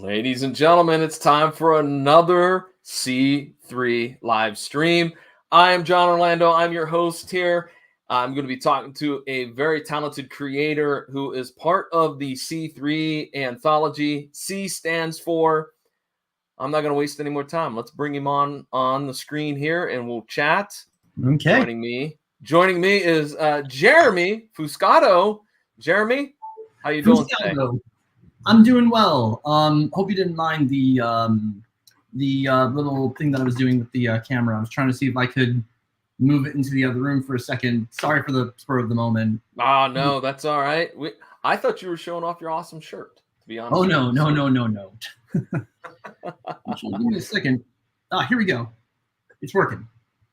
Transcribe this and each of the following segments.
Ladies and gentlemen, it's time for another C3 live stream. I am John Orlando. I'm your host here. I'm going to be talking to a very talented creator who is part of the C3 anthology. C stands for, I'm not going to waste any more time. Let's bring him on the screen here and we'll chat. Okay. Joining me is Jeremy Fuscaldo. Jeremy, how you doing today? I'm doing well. Hope you didn't mind the little thing that I was doing with the camera. I was trying to see if I could move it into the other room for a second. Sorry for the spur of the moment. Oh, no, that's all right. I thought you were showing off your awesome shirt, to be honest. Oh, no. Give me a second. Here we go. It's working.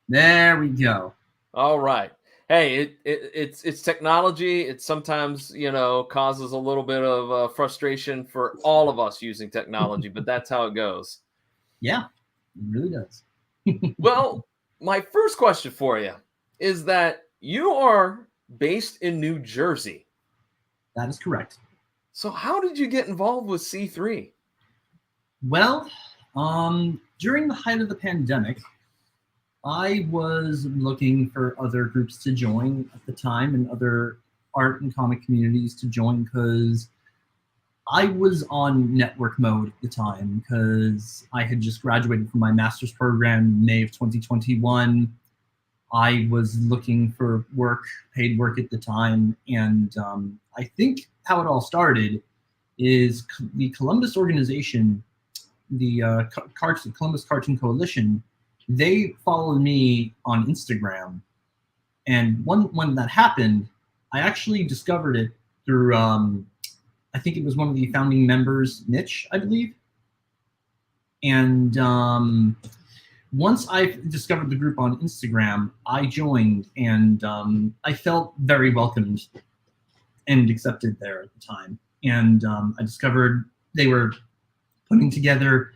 There we go. All right. Hey, it's technology. It sometimes, causes a little bit of frustration for all of us using technology, but that's how it goes. Yeah, it really does. Well, my first question for you is that you are based in New Jersey. That is correct. So how did you get involved with C3? Well, during the height of the pandemic, I was looking for other groups to join at the time and other art and comic communities to join because I was on network mode at the time because I had just graduated from my master's program in May of 2021. I was looking for work, paid work at the time, and I think how it all started is the Columbus organization, the Columbus Cartoon Coalition. They followed me on Instagram, and when that happened, I actually discovered it through, I think it was one of the founding members, Mitch, I believe. And once I discovered the group on Instagram, I joined, and I felt very welcomed and accepted there at the time. And I discovered they were putting together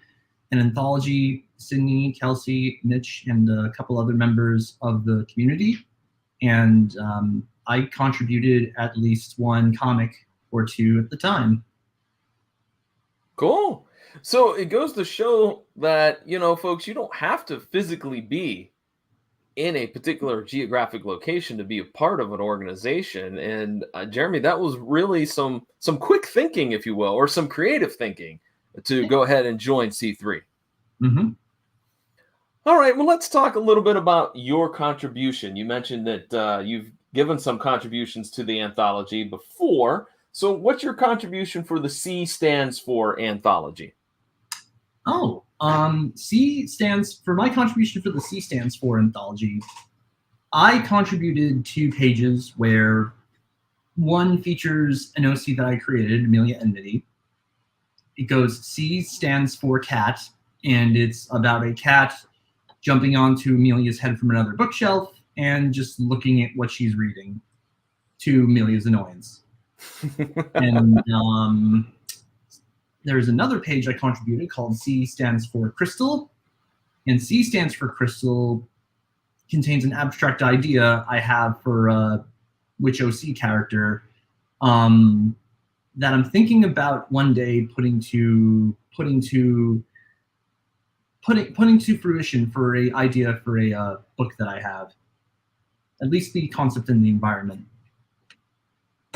an anthology. Sydney, Kelsey, Mitch, and a couple other members of the community. And I contributed at least one comic or two at the time. Cool. So it goes to show that, folks, you don't have to physically be in a particular geographic location to be a part of an organization. And Jeremy, that was really some quick thinking, if you will, or some creative thinking to go ahead and join C3. Mm-hmm. All right, well, let's talk a little bit about your contribution. You mentioned that you've given some contributions to the anthology before. So what's your contribution for the C stands for anthology? Oh, C stands for my contribution for the C stands for anthology. I contributed 2 pages where one features an OC that I created, Amelia Enmity. It goes C stands for cat, and it's about a cat jumping onto Amelia's head from another bookshelf and just looking at what she's reading to Amelia's annoyance. And there's another page I contributed called C stands for crystal. And C stands for crystal contains an abstract idea I have for a witch OC character that I'm thinking about one day putting to fruition for a idea for a book that I have. At least the concept and the environment.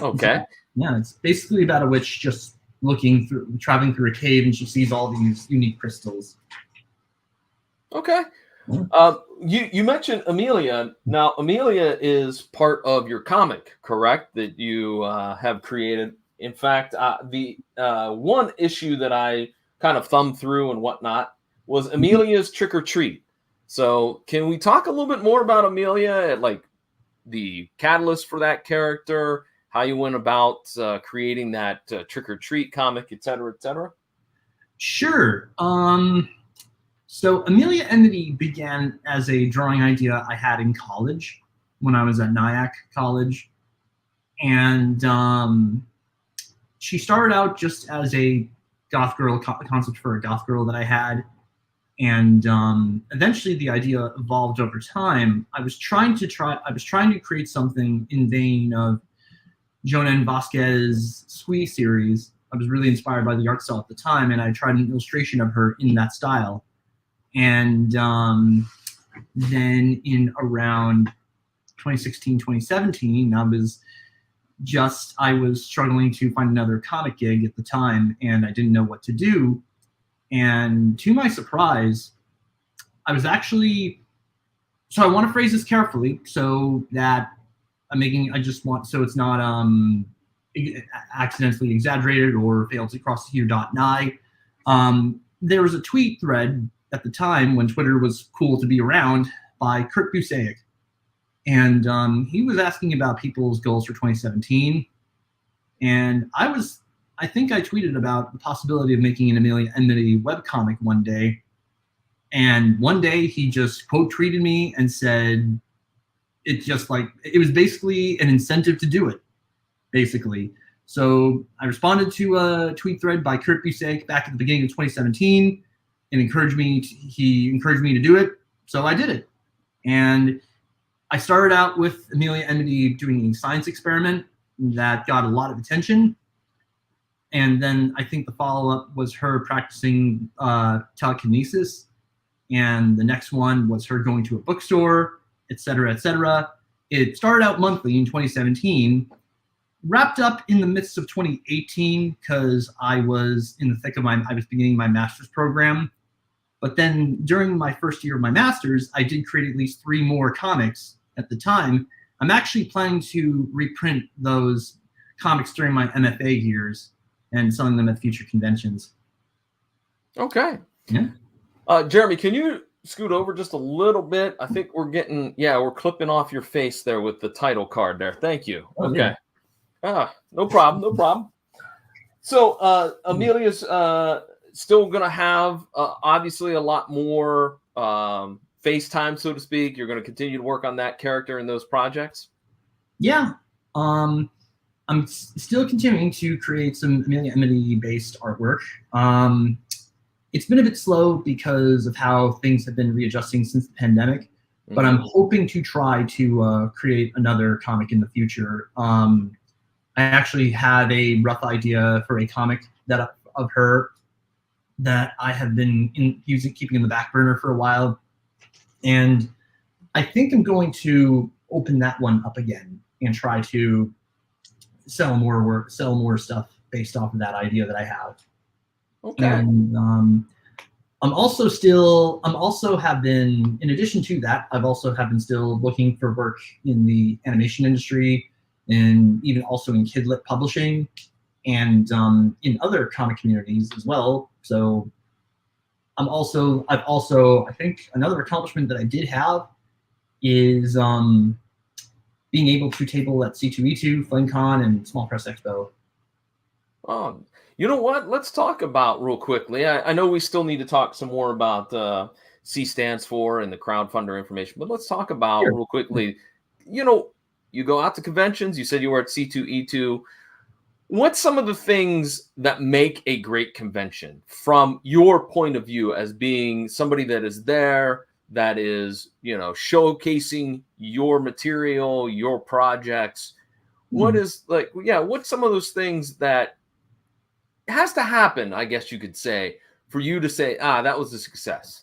Okay. So, yeah, it's basically about a witch just traveling through a cave, and she sees all these unique crystals. Okay. You mentioned Amelia. Now, Amelia is part of your comic, correct? That you have created. In fact, the one issue that I kind of thumbed through and whatnot was Amelia's Trick or Treat. So can we talk a little bit more about Amelia, like the catalyst for that character, how you went about creating that Trick or Treat comic, et cetera, et cetera? Sure. So Amelia Enmity began as a drawing idea I had in college when I was at Nyack College. And she started out just as a goth girl concept for a goth girl that I had. And eventually the idea evolved over time. I was trying to create something in vein of Jonah and Vasquez's Squee series, I was really inspired by the art style at the time, and I tried an illustration of her in that style. And then in around 2016, 2017, I was struggling to find another comic gig at the time, and I didn't know what to do. And to my surprise, I was actually, so I want to phrase this carefully so that so it's not accidentally exaggerated or fails to cross the dot and I. There was a tweet thread at the time when Twitter was cool to be around by Kurt Busiek. And he was asking about people's goals for 2017. And I think I tweeted about the possibility of making an Amelia Enmity webcomic one day. And one day he just quote tweeted me and said, it was basically an incentive to do it, basically. So I responded to a tweet thread by Kurt Busiek back at the beginning of 2017 and he encouraged me to do it. So I did it. And I started out with Amelia Enmity doing a science experiment that got a lot of attention. And then I think the follow-up was her practicing telekinesis. And the next one was her going to a bookstore, et cetera, et cetera. It started out monthly in 2017, wrapped up in the midst of 2018 because I was in the thick of I was beginning my master's program. But then during my first year of my master's, I did create at least 3 more comics at the time. I'm actually planning to reprint those comics during my MFA years and selling them at future conventions. Okay. Yeah. Jeremy, can you scoot over just a little bit? I think we're clipping off your face there with the title card there. Thank you. Oh, okay. Yeah. No problem. So Amelia's still going to have obviously a lot more face time, so to speak. You're going to continue to work on that character and those projects? Yeah. I'm still continuing to create some Amelia Enmity-based artwork. It's been a bit slow because of how things have been readjusting since the pandemic, but I'm hoping to try to create another comic in the future. I actually have a rough idea for a comic of her that I have been keeping in the back burner for a while, and I think I'm going to open that one up again and try to sell more stuff based off of that idea that I have. Okay. And in addition to that, I've also been still looking for work in the animation industry and even also in kidlit publishing and in other comic communities as well. So I think another accomplishment that I did have is being able to table at C2E2, FlameCon, and Small Press Expo. You know what? Let's talk about real quickly. I know we still need to talk some more about C stands for and the crowdfunder information, but let's talk about real quickly. You know, you go out to conventions. You said you were at C2E2. What's some of the things that make a great convention from your point of view as being somebody that is there, that is, showcasing your material, your projects? What's some of those things that has to happen, I guess you could say, for you to say, that was a success?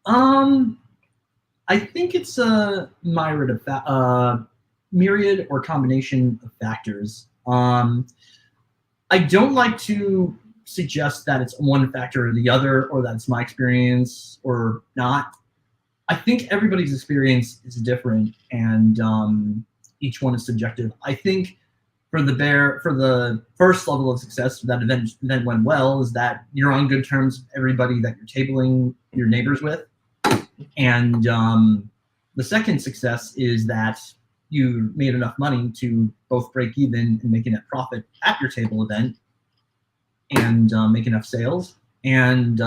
I think it's a myriad or combination of factors. I don't like to suggest that it's one factor or the other, or that it's my experience or not. I think everybody's experience is different, and each one is subjective. I think for the first level of success, that event went well, is that you're on good terms with everybody that you're tabling your neighbors with. And the second success is that you made enough money to both break even and make a net profit at your table event and make enough sales. And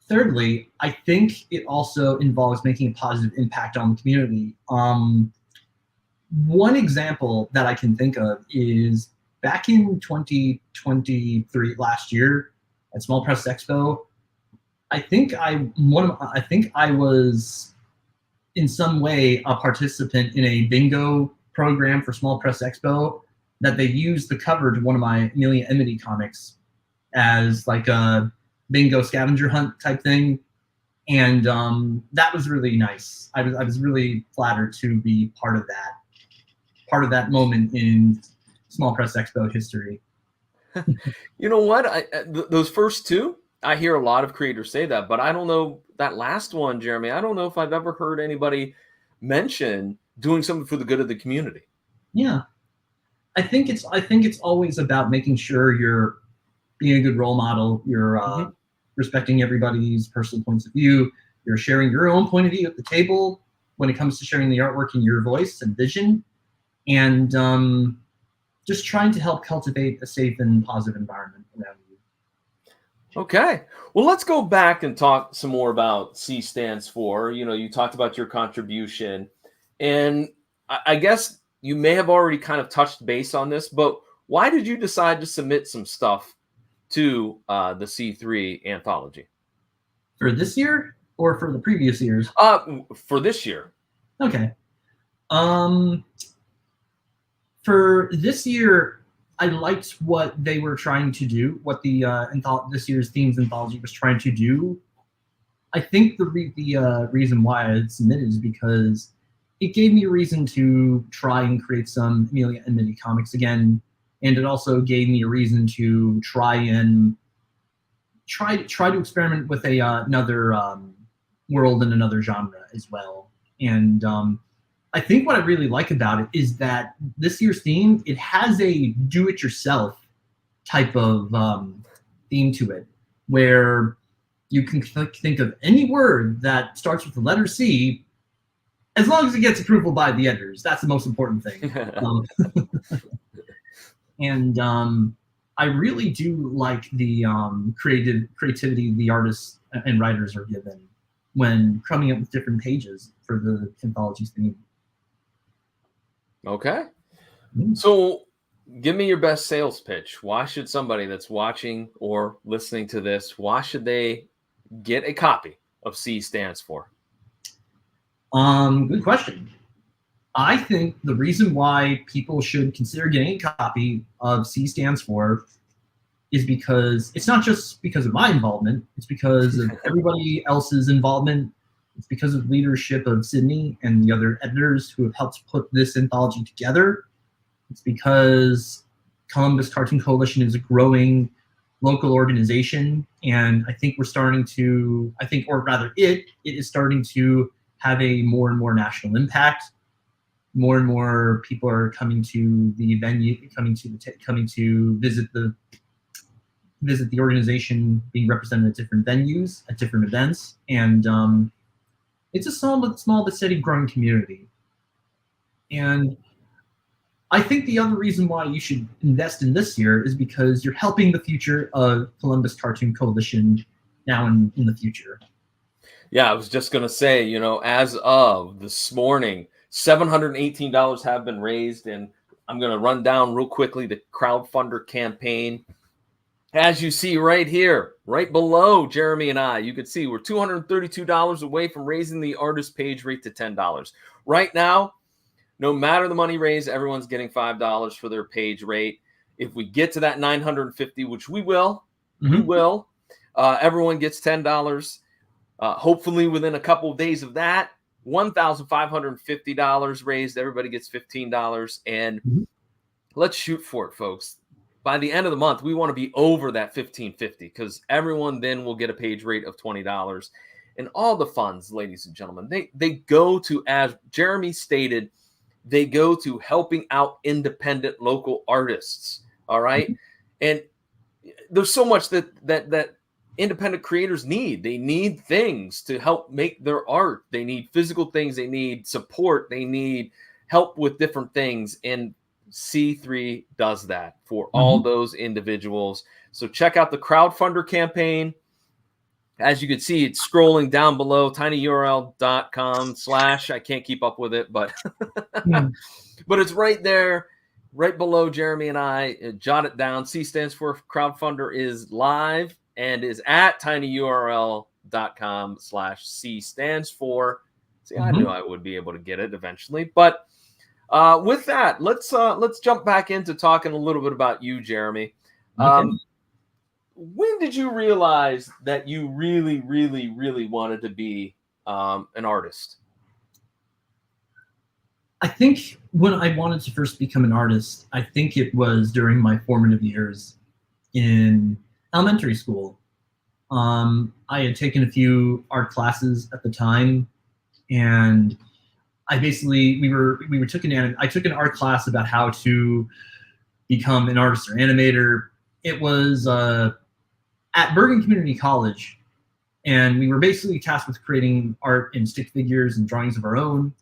thirdly, I think it also involves making a positive impact on the community. One example that I can think of is back in 2023, last year at Small Press Expo. I think I was in some way a participant in a bingo program for Small Press Expo, that they used the cover to one of my Amelia Emily comics as like a bingo scavenger hunt type thing. And that was really nice. I was really flattered to be part of that moment in Small Press Expo history. You know what? Those first two, I hear a lot of creators say that, but I don't know that last one, Jeremy. I don't know if I've ever heard anybody mention doing something for the good of the community. Yeah, I think it's always about making sure you're being a good role model. You're respecting everybody's personal points of view. You're sharing your own point of view at the table when it comes to sharing the artwork in your voice and vision, and just trying to help cultivate a safe and positive environment around you. Okay. Well, let's go back and talk some more about C stands for. You know, you talked about your contribution, and I guess you may have already kind of touched base on this, but why did you decide to submit some stuff to the C3 anthology? For this year or for the previous years? For this year. Okay. For this year, I liked what they were trying to do, what the this year's themes anthology was trying to do. I think the reason why I submitted is because it gave me a reason to try and create some Amelia and Minnie comics again, and it also gave me a reason to try to experiment with another world and another genre as well. And I think what I really like about it is that this year's theme, it has a do-it-yourself type of theme to it, where you can think of any word that starts with the letter C, as long as it gets approval by the editors. That's the most important thing. And I really do like the creativity the artists and writers are given when coming up with different pages for the anthology's theme. Okay. So give me your best sales pitch. Why should somebody that's watching or listening to this, why should they get a copy of C stands for? Good question. I think the reason why people should consider getting a copy of C stands for is because it's not just because of my involvement, it's because of everybody else's involvement. It's because of leadership of Sydney and the other editors who have helped put this anthology together. It's because Columbus Cartoon Coalition is a growing local organization, and I think it is starting to have a more and more national impact. More and more people are coming to the venue, coming to visit the organization, being represented at different venues, at different events, and it's a small but steady growing community. And I think the other reason why you should invest in this year is because you're helping the future of Columbus Cartoon Coalition now and in the future. Yeah, I was just going to say, you know, as of this morning, $718 have been raised, and I'm going to run down real quickly the crowdfunder campaign. As you see right here, right below Jeremy and I, you can see we're $232 away from raising the artist page rate to $10. Right now, no matter the money raised, everyone's getting $5 for their page rate. If we get to that 950, which we will, everyone gets $10. Hopefully within a couple of days of that, $1,550 raised, everybody gets $15. And let's shoot for it, folks. By the end of the month, we want to be over that $1,550 because everyone then will get a page rate of $20. And all the funds, ladies and gentlemen, they go to, as Jeremy stated, they go to helping out independent local artists. All right. And there's so much that independent creators need. They need things to help make their art. They need physical things. They need support. They need help with different things. And C3 does that for all those individuals. So check out the crowdfunder campaign. As you can see, it's scrolling down below, tinyurl.com/ I can't keep up with it, but but it's right there, right below Jeremy and I. Jot it down. C stands for crowdfunder is live and is at tinyurl.com/ C stands for. See, I knew I would be able to get it eventually, but With that, let's jump back into talking a little bit about you, Jeremy. Okay. When did you realize that you really, really, really wanted to be an artist? I think when I wanted to first become an artist, I think it was during my formative years in elementary school. I had taken a few art classes at the time, and I basically I took an art class about how to become an artist or animator. It was at Bergen Community College, and we were basically tasked with creating art and stick figures and drawings of our own.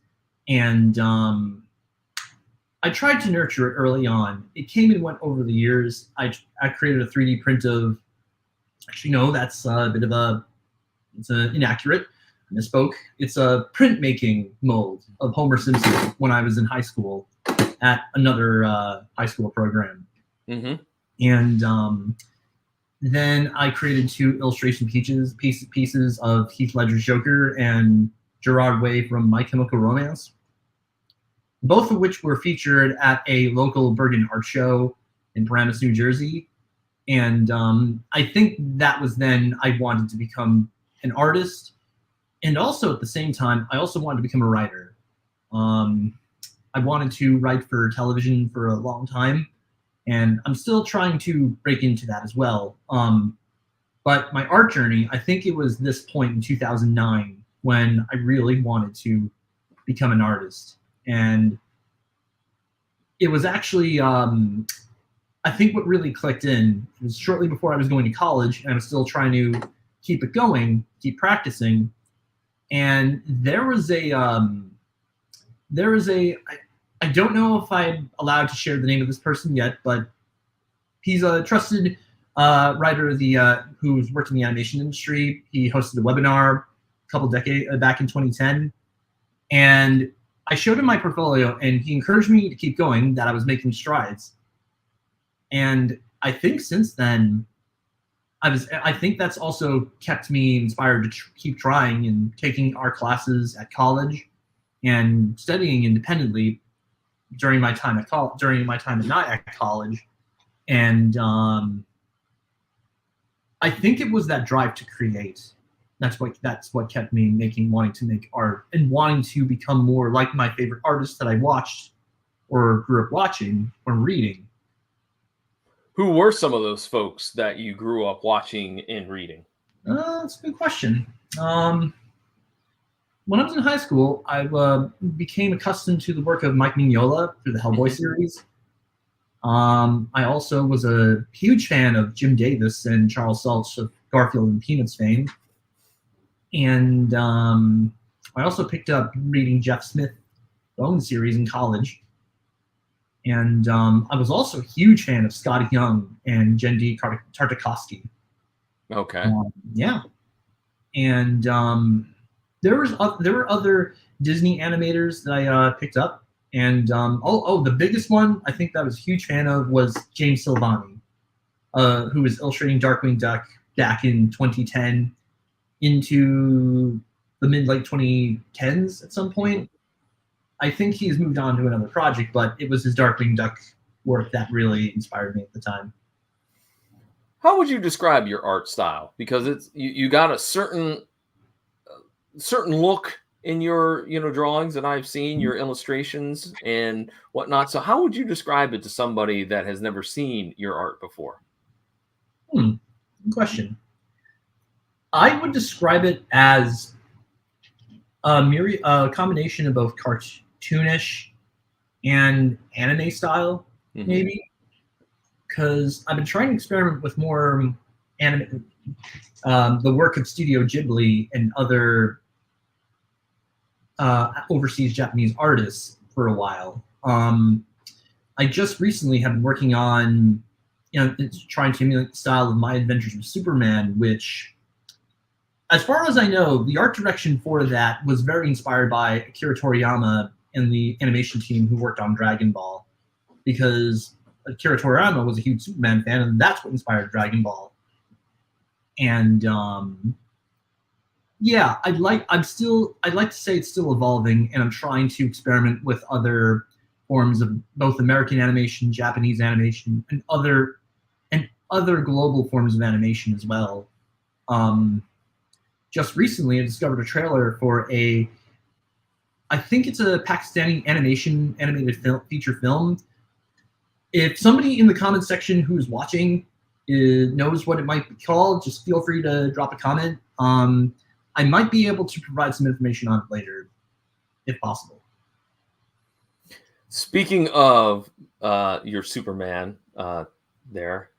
And I tried to nurture it early on. It came and went over the years. I created a 3D print of. Actually, no, that's a bit of it's inaccurate. I misspoke. It's a printmaking mold of Homer Simpson when I was in high school at another high school program. Mm-hmm. And then I created 2 illustration pieces of Heath Ledger's Joker and Gerard Way from My Chemical Romance, both of which were featured at a local Bergen art show in Paramus, New Jersey. And I think that was then I wanted to become an artist. And also at the same time, I also wanted to become a writer. I wanted to write for television for a long time, and I'm still trying to break into that as well. But my art journey, I think it was this point in 2009 when I really wanted to become an artist. And it was actually, I think what really clicked in was shortly before I was going to college, and I was still trying to keep it going, keep practicing. And there was a, I don't know if I'm allowed to share the name of this person yet, but he's a trusted writer who's worked in the animation industry. He hosted a webinar a couple decades back in 2010, and I showed him my portfolio, and he encouraged me to keep going, that I was making strides. And I think since then, I think that's also kept me inspired to keep trying and taking art classes at college and studying independently during my time at night at college. And I think it was that drive to create. That's what kept me wanting to make art and wanting to become more like my favorite artists that I watched or grew up watching or reading. Who were some of those folks that you grew up watching and reading? That's a good question. When I was in high school, I became accustomed to the work of Mike Mignola through the Hellboy series. I also was a huge fan of Jim Davis and Charles Schulz of Garfield and Peanuts fame. And I also picked up reading Jeff Smith Bone series in college. And I was also a huge fan of Scotty Young and Jendi Tartakovsky. Okay. Yeah. And there were other Disney animators that I picked up. And the biggest one I think that I was a huge fan of was James Silvani, who was illustrating Darkwing Duck back in 2010 into the mid-late 2010s at some point. I think he's moved on to another project, but it was his Darkwing Duck work that really inspired me at the time. How would you describe your art style? Because it's you got a certain look in your drawings that I've seen, your illustrations and whatnot. So how would you describe it to somebody that has never seen your art before? Good question. I would describe it as a combination of both cartoonish and anime style, maybe. Because I've been trying to experiment with more anime, the work of Studio Ghibli and other overseas Japanese artists for a while. I just recently have been working on, trying to emulate the style of My Adventures with Superman, which, as far as I know, the art direction for that was very inspired by Akira Toriyama and the animation team who worked on Dragon Ball, because Akira Toriyama was a huge Superman fan, and that's what inspired Dragon Ball. And I'd like to say it's still evolving, and I'm trying to experiment with other forms of both American animation, Japanese animation, and other global forms of animation as well. Just recently, I discovered a trailer for I think it's a Pakistani animated feature film. If somebody in the comment section who is watching knows what it might be called, just feel free to drop a comment. I might be able to provide some information on it later, if possible. Speaking of your Superman there,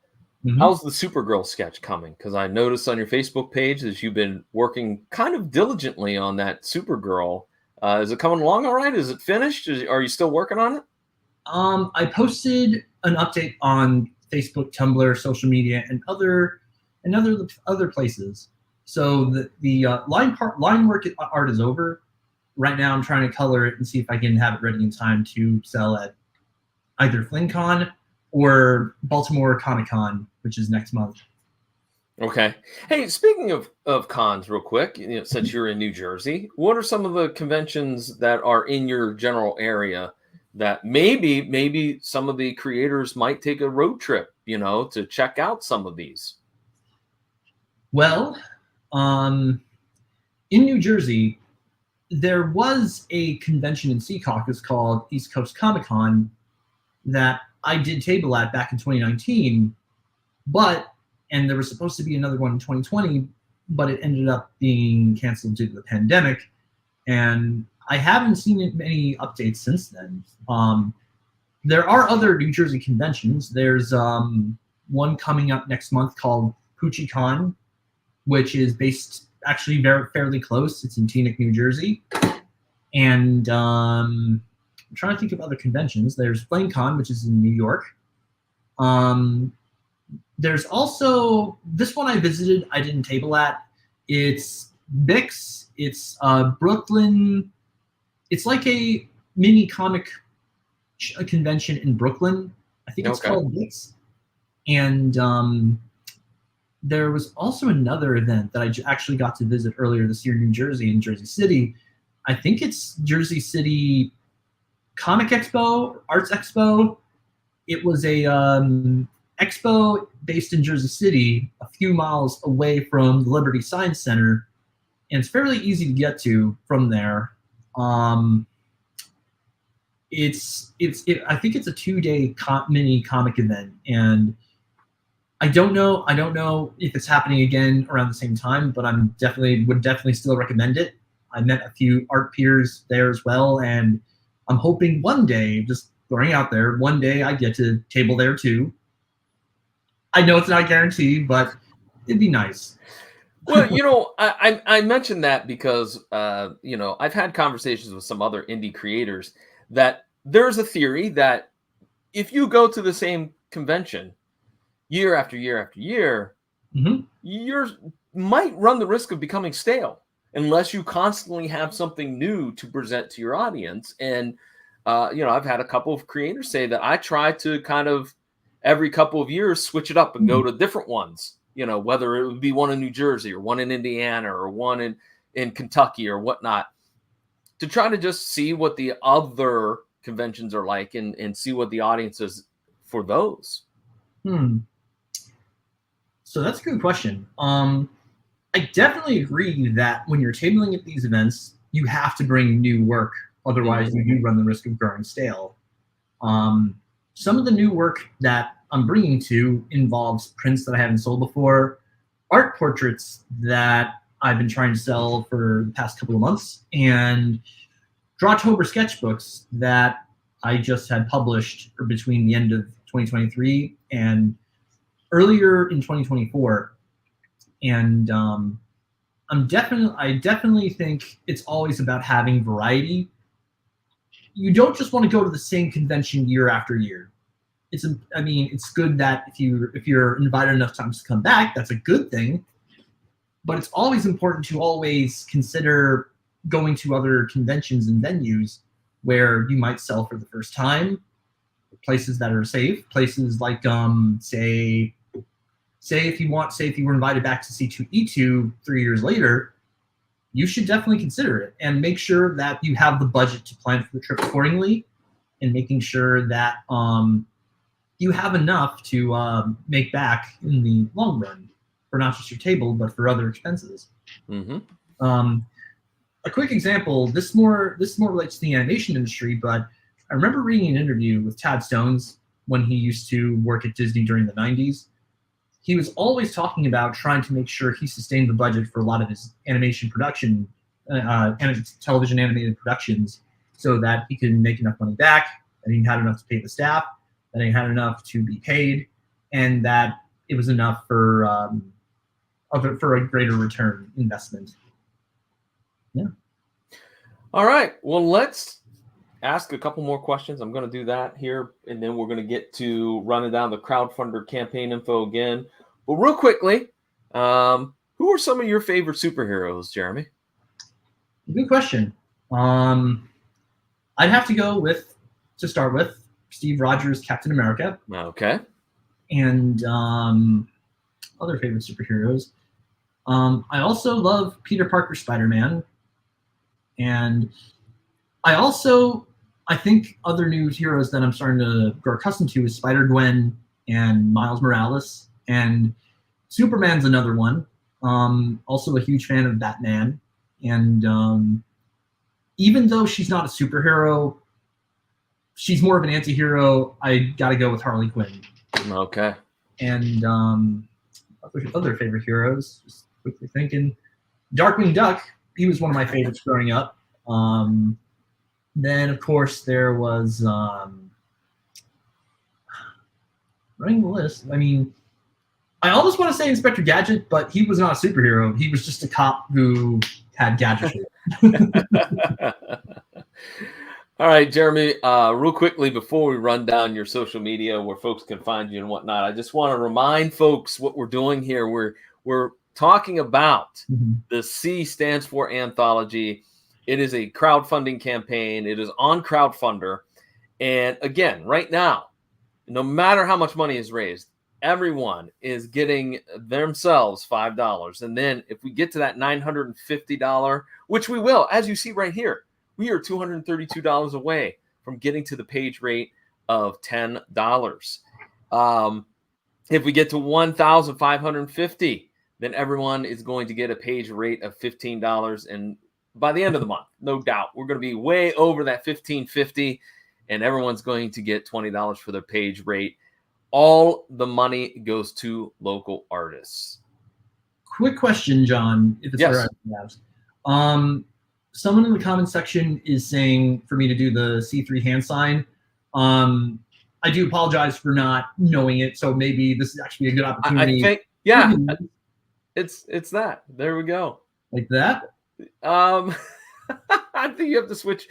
how's the Supergirl sketch coming? Because I noticed on your Facebook page that you've been working kind of diligently on that Supergirl. Is it coming along all right? Is it finished? Are you still working on it? I posted an update on Facebook, Tumblr, social media, and other places. So the line work art is over. Right now, I'm trying to color it and see if I can have it ready in time to sell at either FlameCon or Baltimore Comic-Con, which is next month. Okay. Hey, speaking of cons, real quick, since you're in New Jersey, what are some of the conventions that are in your general area that maybe some of the creators might take a road trip, to check out some of these? Well, in New Jersey, there was a convention in Secaucus called East Coast Comic Con that I did table at back in 2019, and there was supposed to be another one in 2020, but it ended up being canceled due to the pandemic, and I haven't seen any updates since then. There are other New Jersey conventions. There's one coming up next month called PoochieCon, which is based actually fairly close. It's in Teaneck, New Jersey. And I'm trying to think of other conventions. There's FlameCon, which is in New York. There's also this one I visited. I didn't table at. It's Bix. It's Brooklyn. It's like a mini comic convention in Brooklyn. I think it's called Bix. And there was also another event that I actually got to visit earlier this year in New Jersey, in Jersey City. I think it's Jersey City Comic Expo, Arts Expo. It was a expo based in Jersey City, a few miles away from the Liberty Science Center, and it's fairly easy to get to from there. I think it's a 2-day mini comic event, and I don't know if it's happening again around the same time, but would definitely still recommend it. I met a few art peers there as well, and I'm hoping one day, just throwing out there, one day I get to table there too. I know it's not guaranteed, but it'd be nice. Well, I mentioned that because I've had conversations with some other indie creators that there's a theory that if you go to the same convention year after year after year, you might run the risk of becoming stale unless you constantly have something new to present to your audience. And I've had a couple of creators say that I try to kind of every couple of years switch it up and go to different ones, whether it would be one in New Jersey or one in Indiana or one in Kentucky or whatnot, to try to just see what the other conventions are like and see what the audience is for those. So that's a good question. I definitely agree that when you're tabling at these events, you have to bring new work. Otherwise, you do run the risk of growing stale. Some of the new work that I'm bringing to involves prints that I haven't sold before, art portraits that I've been trying to sell for the past couple of months, and Drawtober sketchbooks that I just had published between the end of 2023 and earlier in 2024. And I definitely think it's always about having variety. You don't just want to go to the same convention year after year. It's good that if you're invited enough times to come back, that's a good thing. But it's always important to always consider going to other conventions and venues where you might sell for the first time, places that are safe, places like say if you were invited back to C2E2 3 years later, you should definitely consider it and make sure that you have the budget to plan for the trip accordingly. and making sure that you have enough to make back in the long run for not just your table, but for other expenses. Mm-hmm. A quick example, this more relates to the animation industry, but I remember reading an interview with Tad Stones when he used to work at Disney during the 90s. He was always talking about trying to make sure he sustained the budget for a lot of his animation production, television animated productions, so that he could make enough money back, that he had enough to pay the staff, that he had enough to be paid, and that it was enough for a greater return investment. Yeah. All right. Well, let's ask a couple more questions. I'm going to do that here, and then we're going to get to running down the crowdfunder campaign info again. But real quickly, who are some of your favorite superheroes, Jeremy? Good question. I'd have to go with, to start with, Steve Rogers, Captain America. Okay. And other favorite superheroes. I also love Peter Parker, Spider-Man. And I think other new heroes that I'm starting to grow accustomed to is Spider-Gwen and Miles Morales. And Superman's another one. Also a huge fan of Batman. And even though she's not a superhero, she's more of an anti-hero. I got to go with Harley Quinn. Okay. And other favorite heroes, just quickly thinking. Darkwing Duck, he was one of my favorites growing up. Then, of course, there was running the list. I mean, I almost want to say Inspector Gadget, but he was not a superhero. He was just a cop who had gadgetry. All right, Jeremy, real quickly before we run down your social media where folks can find you and whatnot, I just want to remind folks what we're doing here. We're talking about the C stands for Anthology. It is a crowdfunding campaign. It is on Crowdfunder. And again, right now, no matter how much money is raised, everyone is getting themselves $5. And then if we get to that $950, which we will, as you see right here, we are $232 away from getting to the page rate of $10. If we get to $1,550, then everyone is going to get a page rate of $15. And by the end of the month, no doubt, we're going to be way over that $1,550, and everyone's going to get $20 for their page rate. All the money goes to local artists. Quick question, John, if it's yes. all right. Someone in the comment section is saying for me to do the C3 hand sign. I do apologize for not knowing it, so maybe this is actually a good opportunity. I think, yeah, it's that. There we go. Like that? I think you have to switch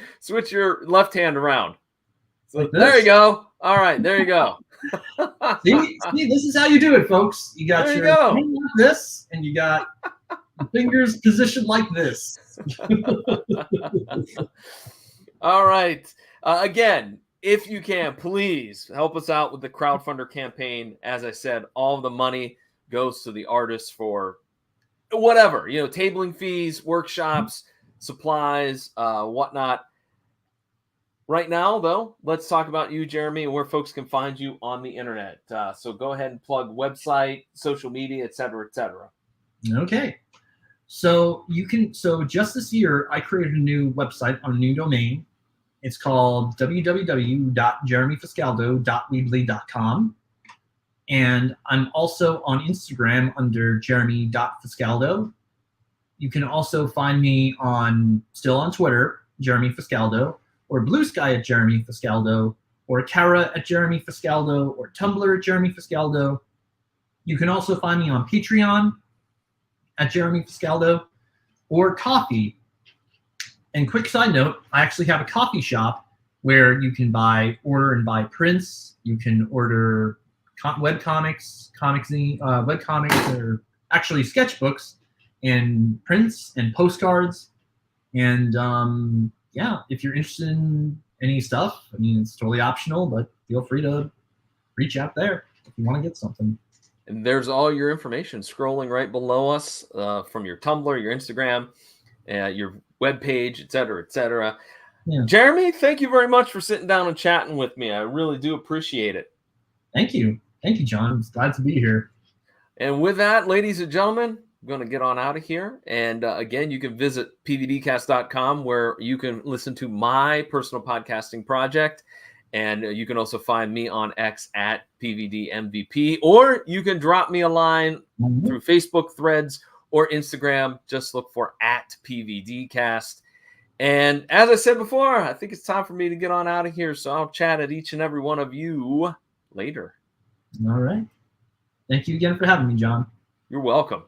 your left hand around. So like there you go. All right, there you go. see, this is how you do it, folks. You got your hand like this, and you got your fingers positioned like this. All right. Again, if you can, please help us out with the crowdfunder campaign. As I said, all of the money goes to the artists for whatever, tabling fees, workshops, supplies, whatnot. Right now, though, let's talk about you, Jeremy, and where folks can find you on the internet. So go ahead and plug website, social media, et cetera, et cetera. Okay. So just this year, I created a new website on a new domain. It's called www.jeremyfuscaldo.weebly.com. And I'm also on Instagram under jeremy.fuscaldo. You can also find me still on Twitter, Jeremy Fuscaldo, or Blue Sky at Jeremy Fuscaldo, or Kara at Jeremy Fuscaldo, or Tumblr at Jeremy Fuscaldo. You can also find me on Patreon at Jeremy Fuscaldo, or Coffee. And quick side note, I actually have a coffee shop where you can order and buy prints. You can order webcomics, or actually sketchbooks, and prints and postcards. And if you're interested in any stuff, I mean, it's totally optional, but feel free to reach out there if you want to get something. And there's all your information scrolling right below us from your Tumblr, your Instagram, your webpage, et cetera, et cetera. Yeah. Jeremy, thank you very much for sitting down and chatting with me. I really do appreciate it. Thank you, John. I'm glad to be here. And with that, ladies and gentlemen, I'm going to get on out of here. And again, you can visit pvdcast.com, where you can listen to my personal podcasting project. And you can also find me on X at PVDMVP, or you can drop me a line through Facebook threads or Instagram. Just look for at PVDcast. And as I said before, I think it's time for me to get on out of here. So I'll chat at each and every one of you later. All right. Thank you again for having me, John. You're welcome.